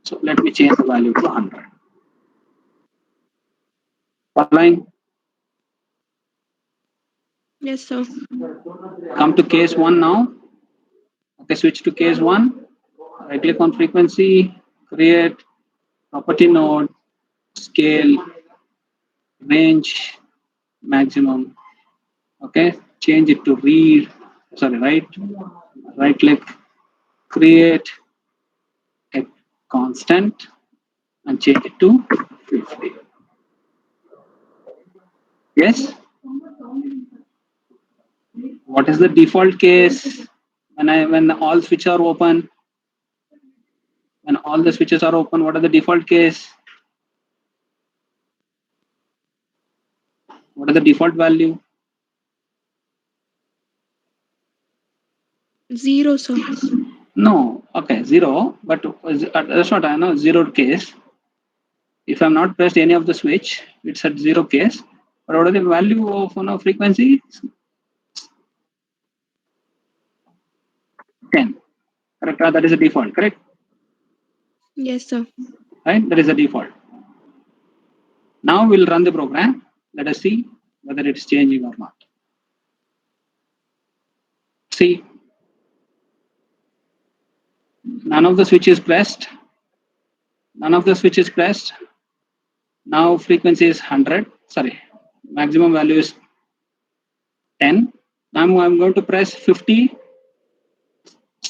So let me change the value to 100. Following. Yes, sir. Come to case 1 now. Okay, switch to case 1. Right click on frequency, create, property node, scale, range, maximum. Okay, change it to right click, create a constant and change it to 50. Yes. What is the default case when all switches are open? When all the switches are open, what are the default case? What is the default value? 0, sir. No, okay, 0. But that's what I know. 0 case. If I'm not pressed any of the switch, it's at 0 case. But what is the value of frequency? 10. Correct? That is a default. Correct? Yes, sir. Right? That is a default. Now we'll run the program. Let us see whether it's changing or not. See, none of the switch is pressed. None of the switch is pressed. Now frequency is 100. Sorry, maximum value is 10. Now I'm going to press 50.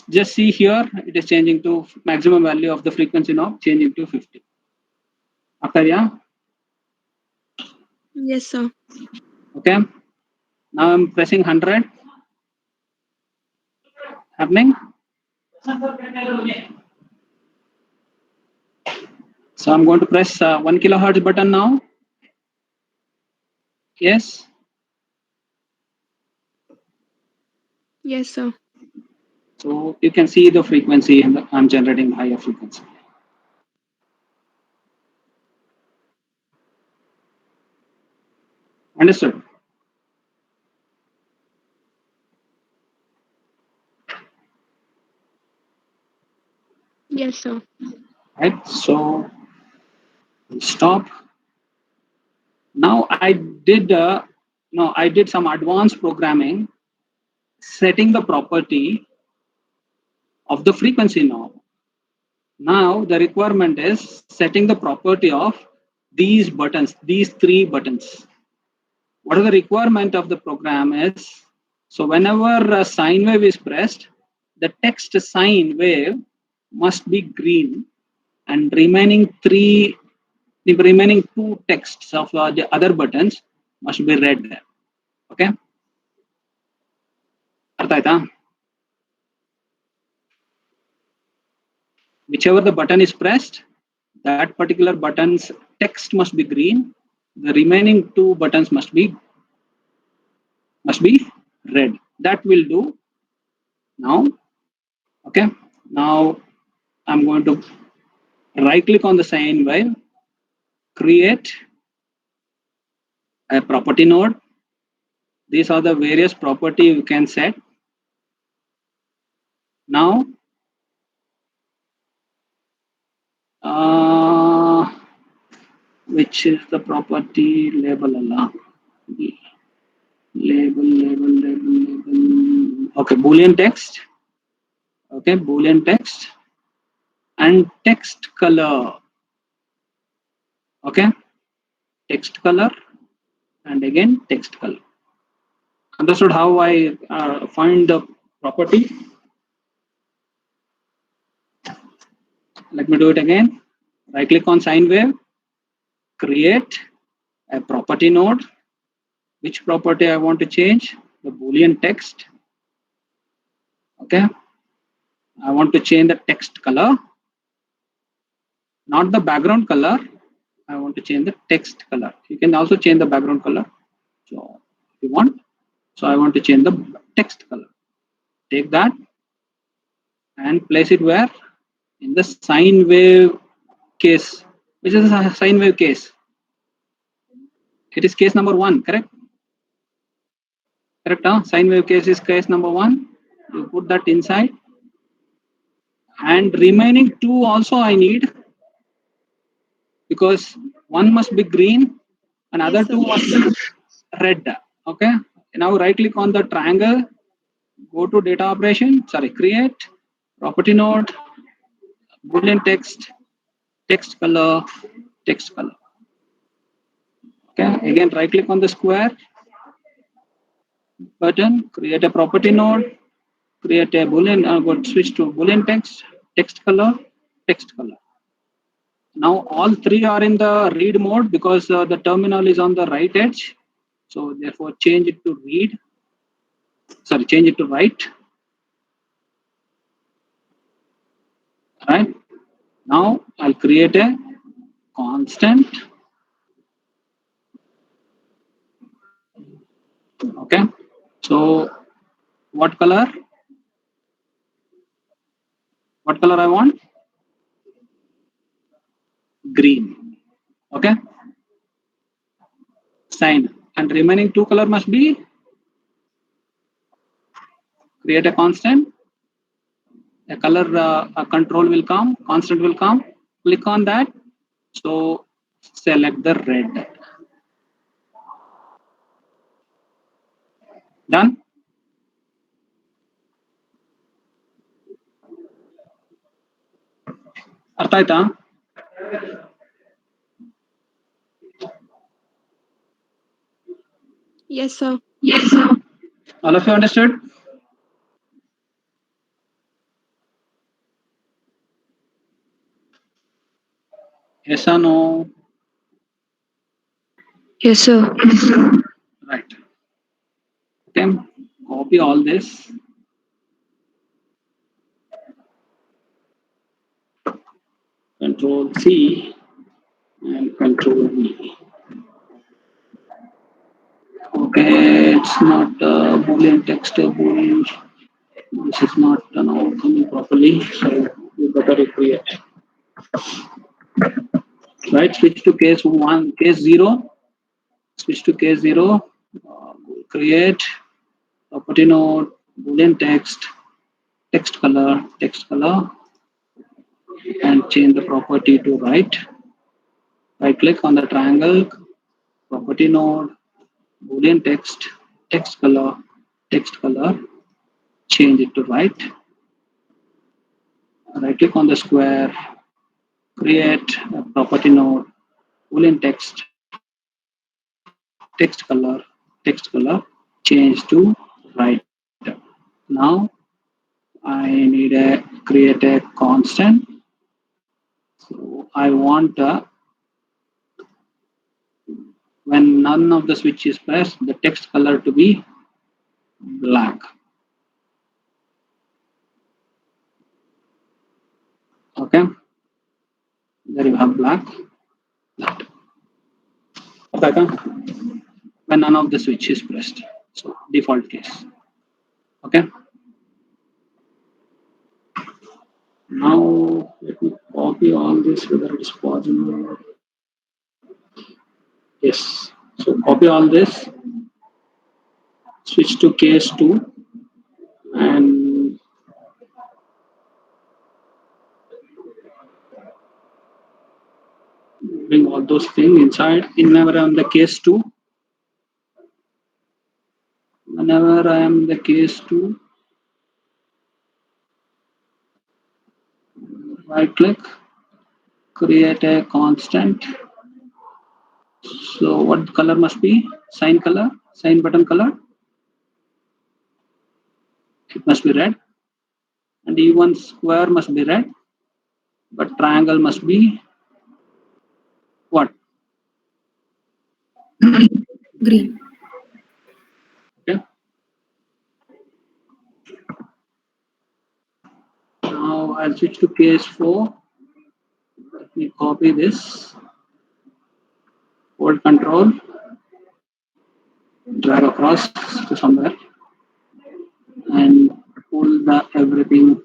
Just see here, it is changing to maximum value of the frequency knob, changing to 50. After, yeah? Yes, sir. Okay. Now I'm pressing 100. Happening. So I'm going to press 1 kilohertz button now. Yes. Yes, sir. So you can see the frequency and I'm generating higher frequency. Understood? Yes, sir. Right. So stop. Now I did some advanced programming setting the property of the frequency knob. Now the requirement is setting the property of these buttons, these 3 buttons. What are the requirement of the program is, so whenever a sine wave is pressed, the text sine wave must be green and the remaining 2 texts of the other buttons must be red there. Okay? Artha aita? Whichever the button is pressed, that particular button's text must be green. The remaining 2 buttons must be red. That will do now. Okay. Now I'm going to right click on the sine wave, create a property node. These are the various property you can set. Now, which is the property label Allah? Label. Okay, Boolean text. Okay, Boolean text and text color. Okay, text color and again text color. Understood how I find the property? Let me do it again. Right click on sine wave, create a property node. Which property I want to change? The Boolean text. Okay. I want to change the text color, not the background color. I want to change the text color. You can also change the background color. So if you want. So I want to change the text color. Take that and place it where? In the sine wave case. Which is a sine wave case? It is case number 1, correct? Correct, huh? Sine wave case is case number 1. You put that inside. And remaining 2 also I need, because one must be green and other Yes, sir. 2 must be red. Okay. Now right click on the triangle, go to data operation, create property node, Boolean text, text color, text color. Okay. Again, right click on the square button, create a property node, create a Boolean, go switch to Boolean text, text color, text color. Now all 3 are in the read mode because the terminal is on the right edge. So therefore change it to read. Change it to write. Right. Now I'll create a constant. Okay. So what color? What color I want? Green. Okay. Sign. And remaining 2 color must be, create a constant. A color a control will come, constant will come. Click on that. So select the red. Done. ಅರ್ಥ ಆಯ್ತಾ? Yes, sir. All of you understood? Yes or no? Yes, sir. Right. Okay. Copy all this. Control C and Control V. Okay, it's not Boolean text, Boolean. This is not now coming properly, so you better recreate. Right, switch to case 1, case 0. Switch to case 0. Create property node, Boolean text, text color, and change the property to right. Right click on the triangle, property node, Boolean text, text color, change it to right. Right click on the square, create a property node, Boolean text, text color, change to right. Now I need a create a constant. So I want when none of the switch is pressed, the text color to be black. Okay, there you have black. Okay, when none of the switch is pressed, so default case. Okay, now let me copy all this whether it is possible. Yes, so copy all this, switch to case 2 and bring all those things inside. Whenever I'm the case 2, whenever I am the case 2, right click, create a constant. So what color must be? Sign color, sign button color. It must be red. And even square must be red, but triangle must be what? Green. Okay. Now I'll switch to case 4. Let me copy this. Hold control, drag across to somewhere, and pull the everything.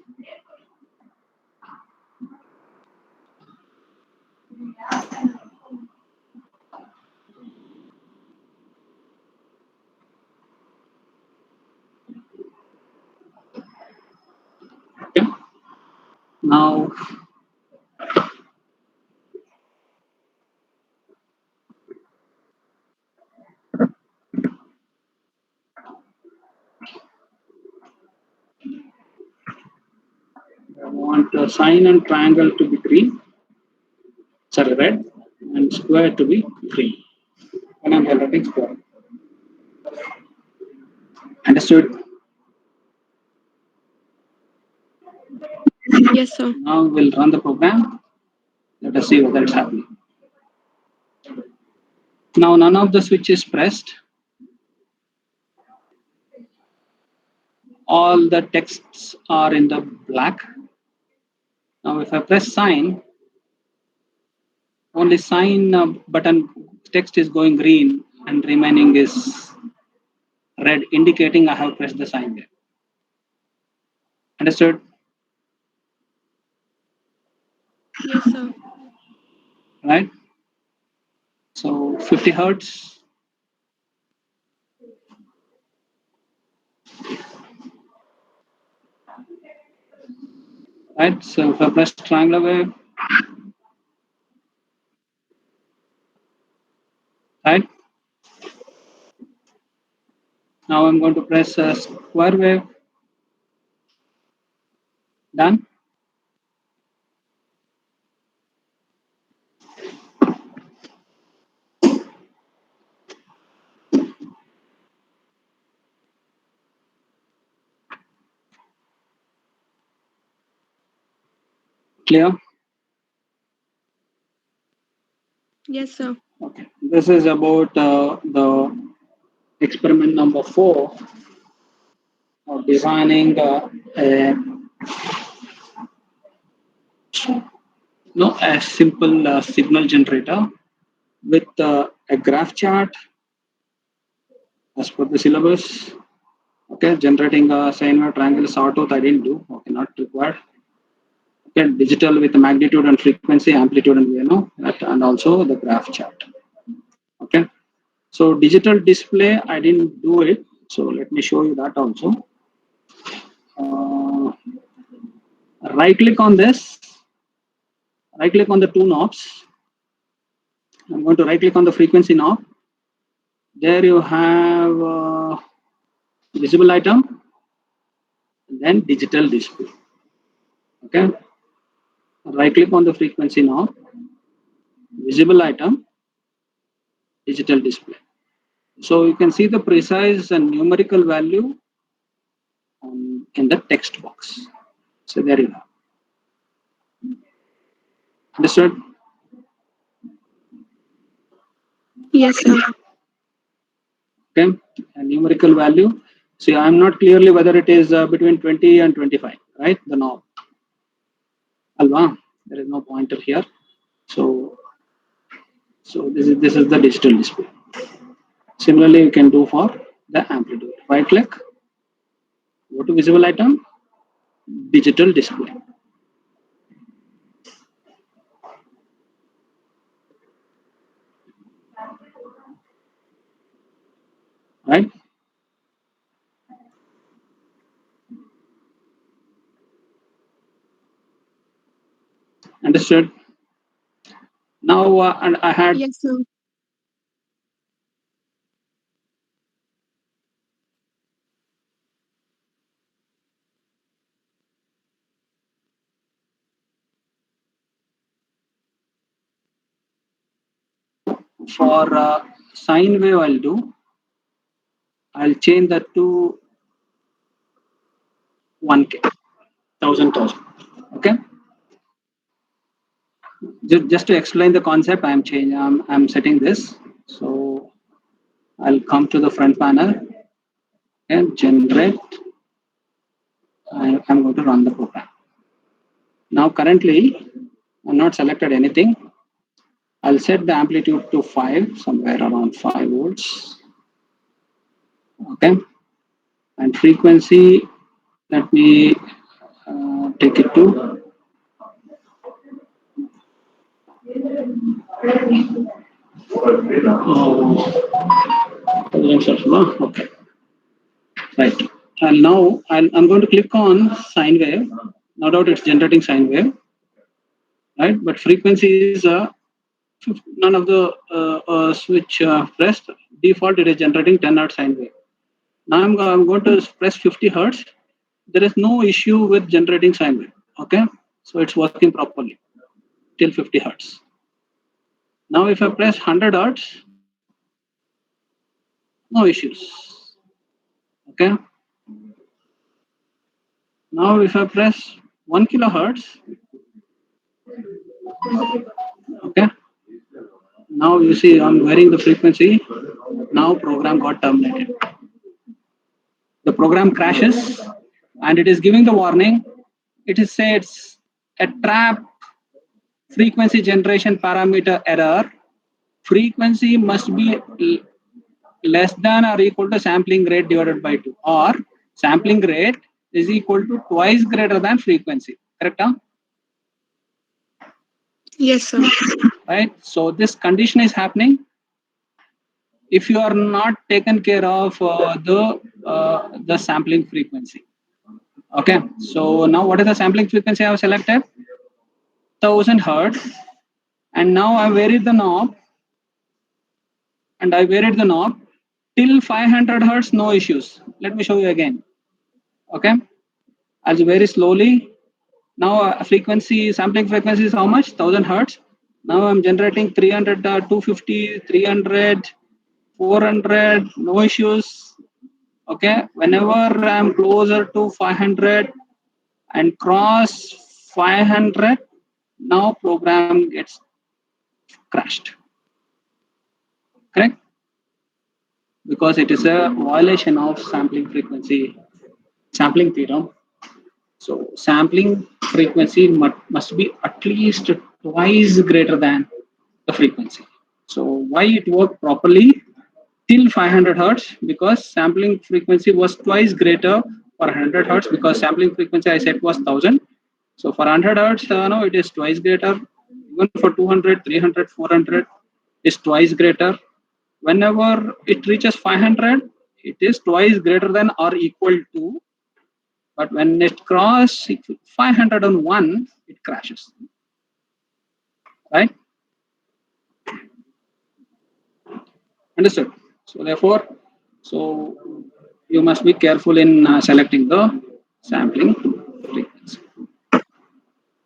Okay. Now I want the sign and triangle to be green, sorry, red, and square to be green. And I'm highlighting square. Understood? Yes, sir. Now we'll run the program. Let us see whether it's happening. Now none of the switch is pressed. All the texts are in the black. Now if I press sign, only sign button text is going green and remaining is red, indicating I have pressed the sign there. Understood? Yes, sir. Right? So 50 hertz. Right? So if I press triangular wave, right? Now I'm going to press a square wave. Done. Clear? Yes, sir. Okay. This is about the experiment number 4 of designing a, no, a simple signal generator with a graph chart as per the syllabus. Okay, generating a sine wave triangle sawtooth I didn't do. Okay, not required. Okay, digital with magnitude and frequency, amplitude and that, and also the graph chart. Okay, so digital display I didn't do it. So let me show you that also. Right click on this. Right click on the two knobs. I'm going to right click on the frequency knob. There you have visible item, and then digital display. Okay. Right click on the frequency knob, visible item, digital display. So you can see the precise and numerical value in the text box. So there you go. Understood? Yes, sir. Okay. A numerical value. See, I'm not clearly whether it is between 20 and 25, right? The knob. Alva, there is no pointer here. So this is the digital display. Similarly, you can do for the amplitude. Right click, go to visible item, digital display. Right? Understood? Now, and I had Yes, sir. for sine wave, I'll change that to 1K, 1000. Okay. Just to explain the concept, I'm setting this. So I'll come to the front panel and generate. I'm going to run the program. Now currently, I'm not selected anything. I'll set the amplitude to 5, somewhere around 5 volts. Okay. And frequency, let me take it to okay, right. And now I'm going to click on sine wave. No doubt it's generating sine wave, right? But frequency is none of the switch pressed. Default it is generating 10 hertz sine wave. Now I'm going to press 50 hertz. There is no issue with generating sine wave. Okay, so it's working properly till 50 hertz. Now if I press 100 hertz, no issues. Okay. Now if I press 1 kilohertz, okay. Now you see I'm varying the frequency. Now program got terminated. The program crashes and it is giving the warning. It is says a trap frequency generation parameter error. Frequency must be less than or equal to sampling rate divided by 2, or sampling rate is equal to twice greater than frequency. Correct? Huh? Yes, sir. Right. So this condition is happening if you are not taken care of the sampling frequency. Okay. So now what is the sampling frequency I have selected? 1000 hertz. And now I varied the knob. And I varied the knob till 500 hertz, no issues. Let me show you again. Okay. As very slowly. Now frequency, sampling frequency is how much? 1000 hertz. Now I'm generating 300, 250, 300, 400, no issues. Okay. Whenever I'm closer to 500 and cross 500, now program gets crashed. Correct? Because it is a violation of sampling frequency, sampling theorem. So sampling frequency must be at least twice greater than the frequency. So why it worked properly till 500 hertz? Because sampling frequency was twice greater for 100 hertz, because sampling frequency I said was 1000. So for 100 hertz, no, it is twice greater. Even for 200, 300, 400 is twice greater. Whenever it reaches 500, it is twice greater than or equal to. But when it crosses 501, it crashes. Right? Understood? So therefore, so you must be careful in selecting the sampling frequency.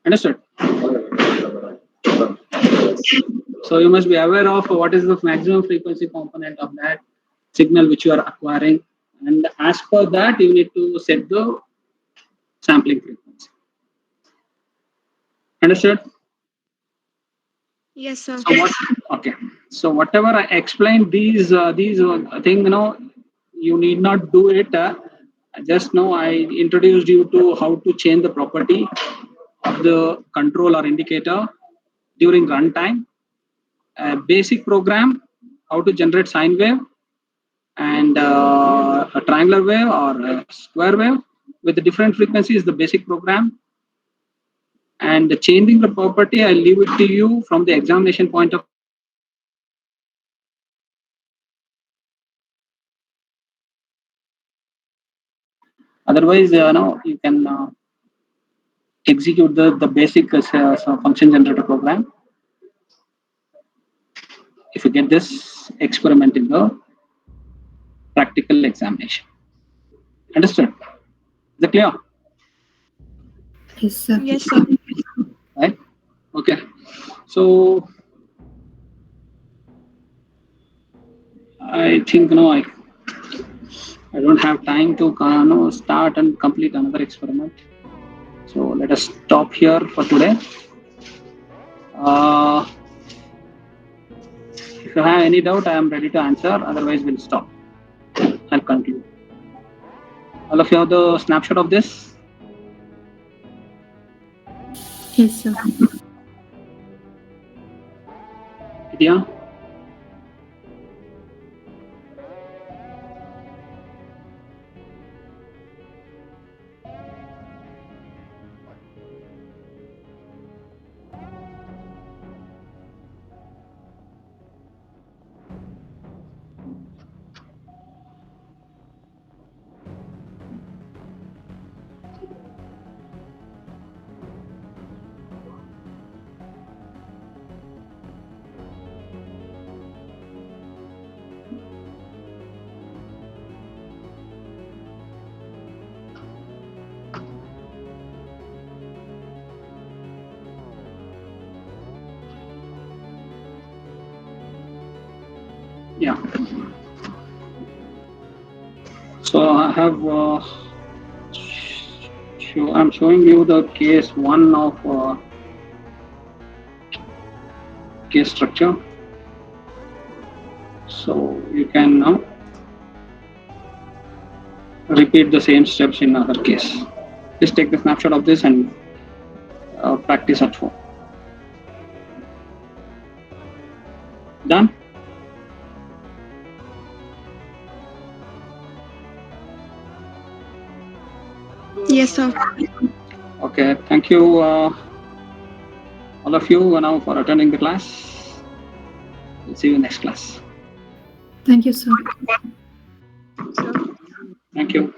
Understood? So you must be aware of what is the maximum frequency component of that signal which you are acquiring, and as per that you need to set the sampling frequency. Understood? Yes, sir. So what? Okay. So whatever I explained, these thing, you need not do it. Just now I introduced you to how to change the property of the control or indicator during runtime. A basic program, how to generate sine wave and a triangular wave or a square wave with the different frequencies, the basic program. And changing the property, I leave it to you from the examination point of. Otherwise, you can execute the basic function generator program. if you get this experiment in the practical examination. Understood? Is that clear? Yes, sir. Yes, sir. Right? Okay. So I think I don't have time to start and complete another experiment. So let us stop here for today. If you have any doubt, I am ready to answer. Otherwise, we'll stop. I'll conclude. All of you have the snapshot of this? Yes, sir. Vidya? Yeah. So I have I'm showing you the case one of case structure. So you can now repeat the same steps in other case. Just take the snapshot of this and practice at home. Done? Yes, sir. Okay, thank you all of you now for attending the class. We'll see you in next class. Thank you, sir. Sir. Thank you.